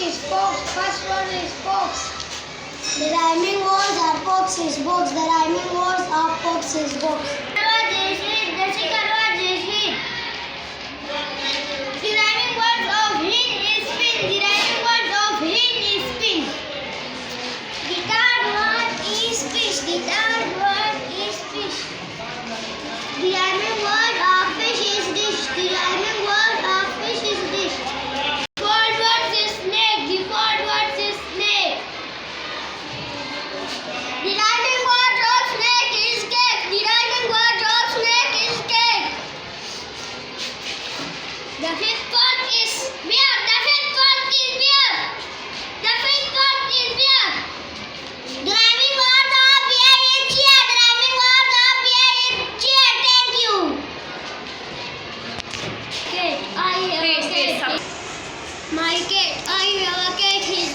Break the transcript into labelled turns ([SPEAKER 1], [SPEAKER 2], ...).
[SPEAKER 1] is fox. First word is fox. The rhyming words are fox is box. The rhyming words are fox is box. Word is hit. The second word is hit. The rhyming words of hit is spin. The rhyming words of hit is spin. The third word is fish. The third word is fish. The rhyming word of fish is dish. The rhyming word of fish is dish. Fourth word is snake. The fourth word is snake. The rhyming word of snake is cake. The rhyming word of snake is cake. The fifth word is beer. The fifth word is beer. The fifth word is beer. The rhyming word of beer is cheer. The rhyming word of beer is cheer. Thank you. Cat. I have a cat. My cat. I have a cat. His